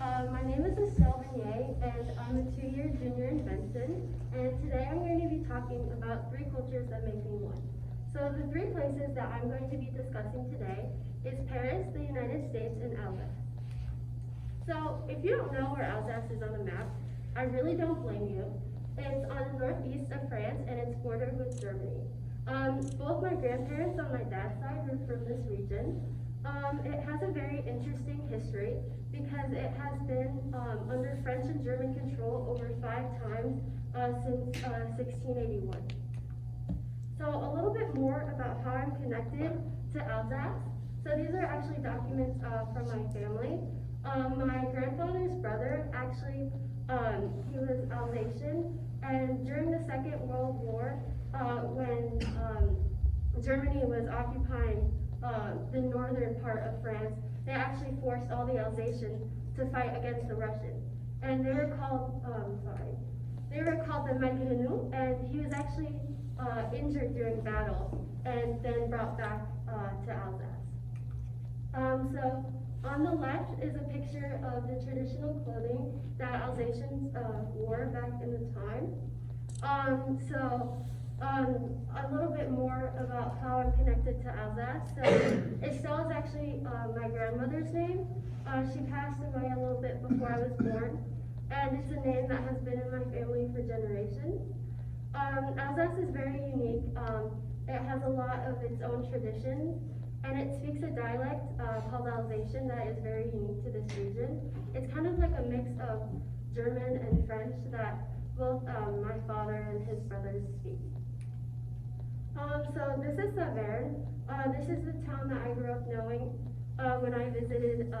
My name is Estelle Bignet, and I'm a two-year junior in Benson. And today I'm going to be talking about three cultures that make me one. So the three places that I'm going to be discussing today is Paris, the United States, and Alsace. So if you don't know where Alsace is on the map, I really don't blame you. It's on the northeast of France, and it's bordered with Germany. Both my grandparents on my dad's side were from this region. It has a very interesting history because it has been under French and German control over 5 times since 1681. So a little bit more about how I'm connected to Alsace. So these are actually documents from my family. My grandfather's brother actually, he was Alsatian, and during the Second World War, when Germany was occupying the northern part of France, they actually forced all the Alsatians to fight against the Russians. And they were called, the Maguinous, and he was actually injured during battle and then brought back to Alsace. So on the left is a picture of the traditional clothing that Alsatians wore back in the time. A little bit more about how I'm connected to Alsace. So Estelle is actually my grandmother's name. She passed away a little bit before I was born, and it's a name that has been in my family for generations. Alsace is very unique. It has a lot of its own traditions, and it speaks a dialect called Alsatian that is very unique to this region. It's kind of like a mix of German and French that both my father and his brothers speak. So this is Saverne. This is the town that I grew up knowing when I visited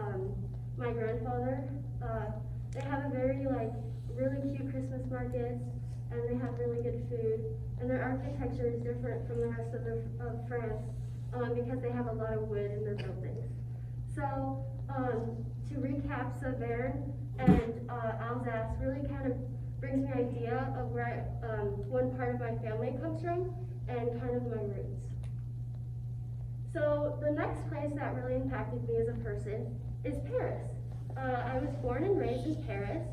my grandfather. They have a very really cute Christmas markets, and they have really good food, and their architecture is different from the rest of France because they have a lot of wood in their buildings. So to recap, Saverne and Alsace really kind of brings me an idea of where one part of my family comes from and kind of my roots. So the next place that really impacted me as a person is Paris. I was born and raised in Paris.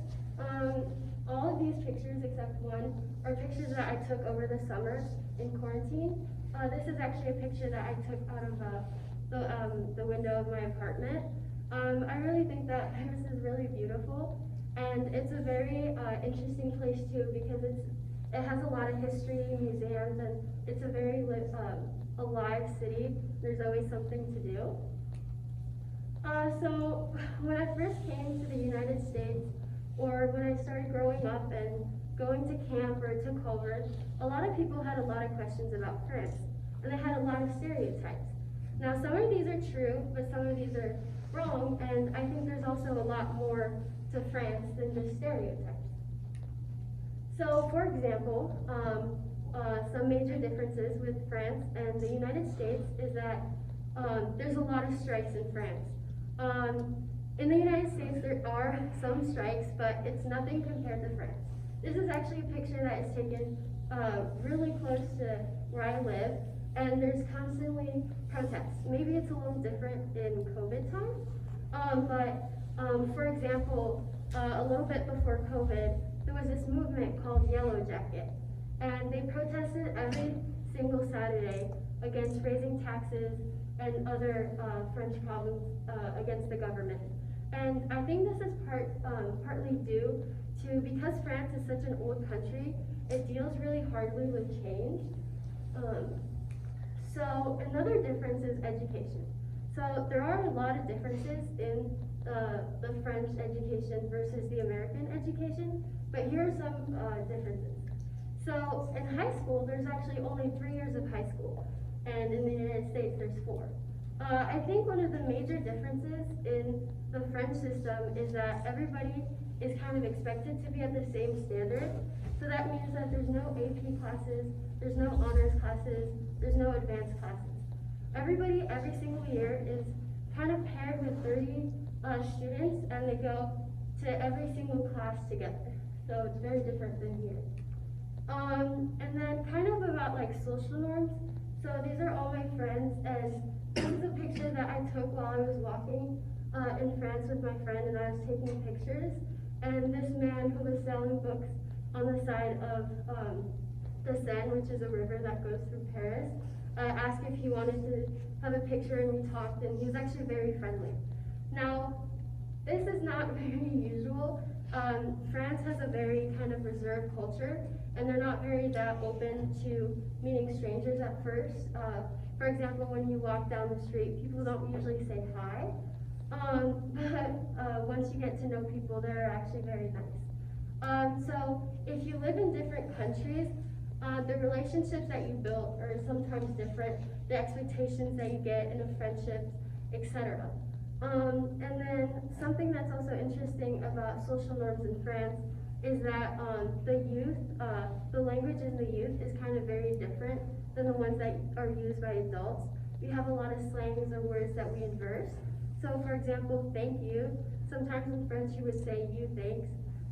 All of these pictures except one are pictures that I took over the summer in quarantine. This is actually a picture that I took out of the window of my apartment. I really think that Paris is really beautiful, and it's a very interesting place too because it has a lot of history, museums, and it's a very alive city. There's always something to do. So when I first came to the United States, or when I started growing up and going to camp or to Culver, a lot of people had a lot of questions about France, and they had a lot of stereotypes. Now some of these are true, but some of these are wrong, and I think there's also a lot more to France than just stereotypes. So, for example, some major differences with France and the United States is that there's a lot of strikes in France. In the United States, there are some strikes, but it's nothing compared to France. This is actually a picture that is taken really close to where I live, and there's constantly protests. Maybe it's a little different in COVID times, for example, a little bit before COVID, there was this movement called Yellow Jacket, and they protested every single Saturday against raising taxes and other French problems against the government. And I think this is partly due to, because France is such an old country, it deals really hardly with change. So another difference is education. So there are a lot of differences in the French education versus the American education, but here are some differences. So in high school, there's actually only 3 years of high school, and in the United States, there's 4. I think one of the major differences in the French system is that everybody is kind of expected to be at the same standard. So that means that there's no AP classes, there's no honors classes, there's no advanced classes. Everybody, every single year, is kind of paired with 30 students, and they go to every single class together. So it's very different than here. And then kind of about social norms. So these are all my friends, and this is a picture that I took while I was walking in France with my friend, and I was taking pictures, and this man who was selling books on the side of the Seine, which is a river that goes through Paris, asked if he wanted to have a picture, and we talked, and he was actually very friendly. Now, this is not very usual. France has a very kind of reserved culture, and they're not very that open to meeting strangers at first. For example, when you walk down the street, people don't usually say hi, but once you get to know people, they're actually very nice. So if you live in different countries, the relationships that you build are sometimes different, the expectations that you get in a friendship, etc. And then something that's also interesting about social norms in France is that the language in the youth is kind of very different than the ones that are used by adults. We have a lot of slangs or words that we inverse. So for example, thank you. Sometimes in French you would say you thanks.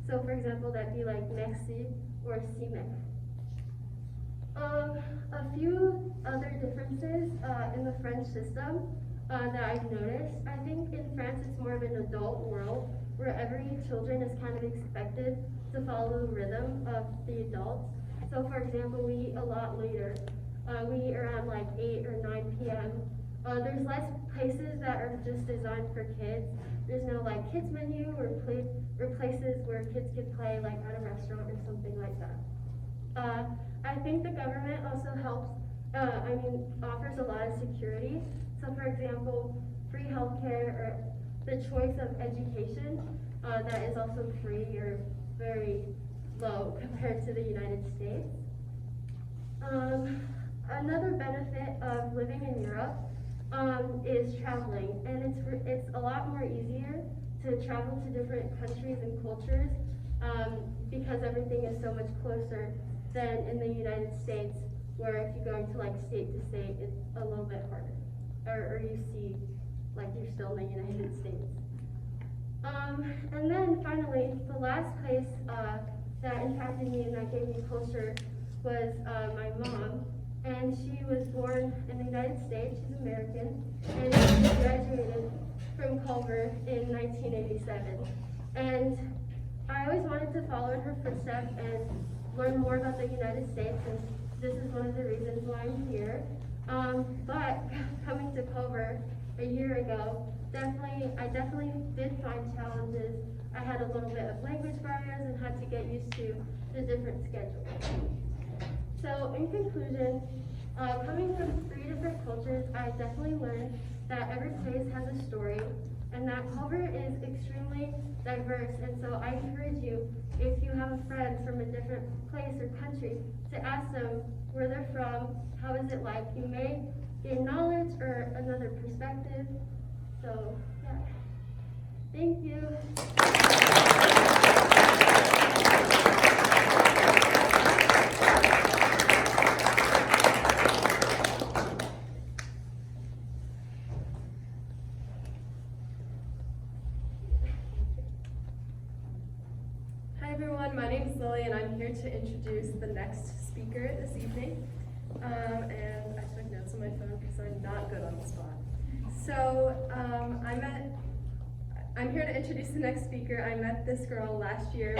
So for example, that'd be like merci or si-me. A few other differences in the French system that I've noticed. I think in France it's more of an adult world where every children is kind of expected to follow the rhythm of the adults. So for example, we eat a lot later. We eat around like 8 or 9 p.m. There's less places that are just designed for kids. There's no like kids menu or places where kids could play like at a restaurant or something like that. I think the government also helps, offers a lot of security. So for example, free healthcare or the choice of education that is also free or very low compared to the United States. Another benefit of living in Europe is traveling, and it's a lot more easier to travel to different countries and cultures because everything is so much closer than in the United States, where if you're going to like state to state, it's a little bit harder, or you see like you're still in the United States. And then finally, the last place that impacted me and that gave me culture was my mom. And she was born in the United States, she's American, and she graduated from Culver in 1987. And I always wanted to follow in her footsteps and learn more about the United States, and this is one of the reasons why I'm here. But coming to Culver a year ago, I definitely did find challenges. I had a little bit of language barriers and had to get used to the different schedules. So in conclusion, coming from 3 different cultures, I definitely learned that every place has a story and that Culver is extremely diverse. And so I encourage you, if you have a friend from a different place or country, to ask them where they're from, how is it like. You may gain knowledge or another perspective. So yeah, thank you. Hi everyone, my name is Lily and I'm here to introduce the next speaker this evening. And I took notes on my phone because I'm not good on the spot. So I'm here to introduce the next speaker. I met this girl last year.